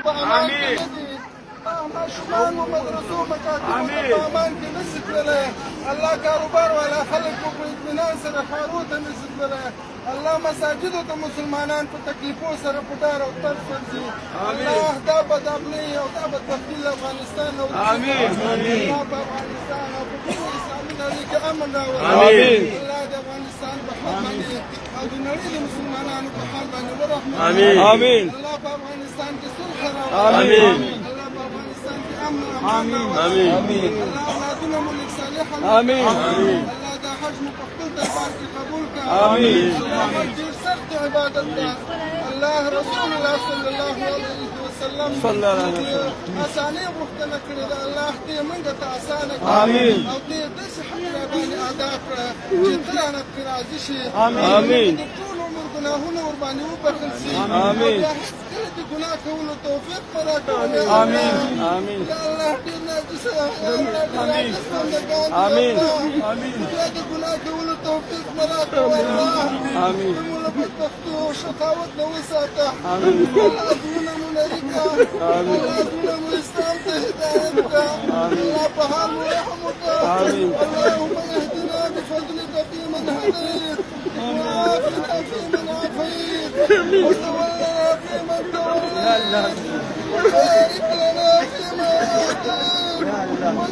په امان کې نه دي ماشومان و مدرسو مکاتبو ته په امان کې نشي تللی الله کاروبار والا خلک مو په اطمینان سره ښارو ته نشي تللی الله مساجدو ته مسلمانان په تکلیفو سره په ډار او تر ورځي الله دا بدابلۍ او دا بدبختي له افغانستان او الله په افغانستان او په ټولو اسلامي نړۍ کې امن راولي الله د افغانستان په حال باندې او د نړۍ د مسلمانانو په حال باندې ورحمت الله په افغانستان کې صلح راولي الله په افغانستان کې امن راولي الله اولادونه مو لږ صالحه الله دا حج مو په خپل دربار کې قبول کړه الله ډېر سخت عبادت ده الله رسول الله صلی الله علیه وسلم اسانۍ غوښتنه کړې ده الله دې موږ ته اسانه کړي او دې داسې حق راباندې ادا کړه چې ته رانه پرې راضي شي د ټول عمر ګناهونه ورباندې وبخښل شي بیا هېڅکله د ګناه کولو توفیق مه راکړه یا الله ډېر ناجسه ناجس بندګان بیا د ګناه کولو توفیق مه راکړه الله زموږ له بدبختو او شقاوت نه وساته الله زړونه مو لرې کړه الله زړونه مو اسلام ته هدایت کړه الله په حال مو رحم وکړه اللهم اهدنا بفضلك فيمن هديت وعافنا فيمن عافيت وتولنا فيمن توليت وبارك لنا فيما اعطيت وقنا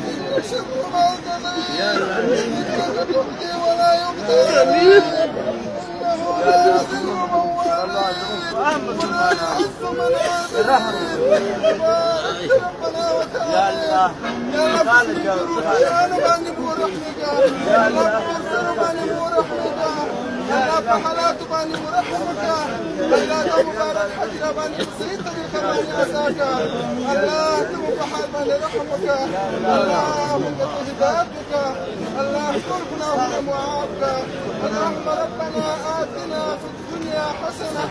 شر ما قضيت انك تقضي ولا يقضى عليك انه لا يذل من واليت ولا يعز من عاديت بارك ربنا وتعالى يا رب يا رب ورحمك يا رب ورحمك الله په حالاتو باندې مرحمك الله دا مبارک حج را باندې په صحیح طریقه باندې ادا کړه الله ته مو په حال باندې رحم وکړه الله موږ ته هدایت وکړه الله ټول ګناهونه مو معاف کړه اللهم ربنا آتنا في الدنيا حسنة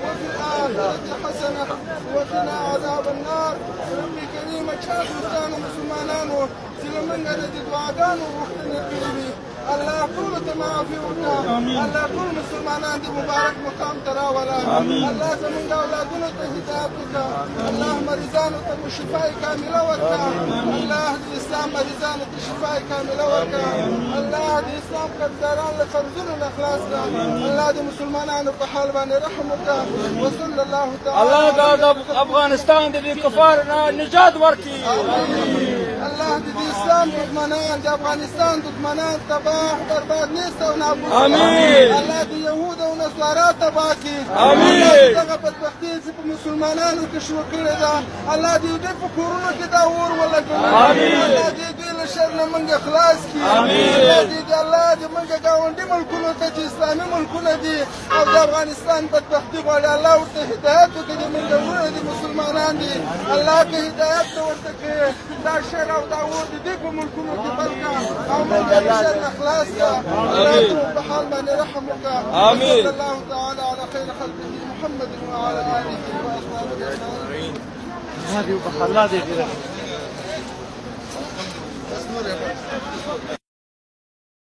وفي الآخرة حسنة وقنا عذاب النار ربي كريم چا دوستانو مسلمانانو چې له موږ نه د دعاګانو غوښتنې کړې وي الله ټولو ته معافي وکړه الله ټول مسلمانان د مبارک مقام ته راوله الله زموږ اولادونو ته هدایت وکړه الله مریضانو ته مو شفای کامله ورکړه الله د اسلام مریضانو ته شفای کامله ورکړه الله د اسلام قرضداران له قرضونو نه خلاص کړه الله د مسلمانانو په حال باندې رحم وکړه وصلی الله تعالی الله د افغانستان د کفار نه نجات ورکړي الله د اسلام دښمنان د افغانستان دښمنان تباه برباد نیست او نابود الله د یهود او نصارا تباه کړي دغه بدبختي چې په مسلمانانو کې شروع کړې ده الله دې دوی په کورونو کې دا اور ولګوي الله دې دوی له شر نه موږ خلاص کړي الله دې موږ ګاونډي ملکونو ته چې اسلامي ملکونه دي او د افغانستان بدبختي غواړي الله ورته هدایت وکړي موږ ورونه دي مسلمانان دي الله که هدایت ته ورته کړي دا شر او دا اور دې په ملکونو کې بند کړه او موږ د شر نه خلاص کړه الله ته په حال باندې رحم وکړه صلی الله تعالی علی خیر خلقه محمد وعلى آله وأصحابه أجمعين. هذه الله دې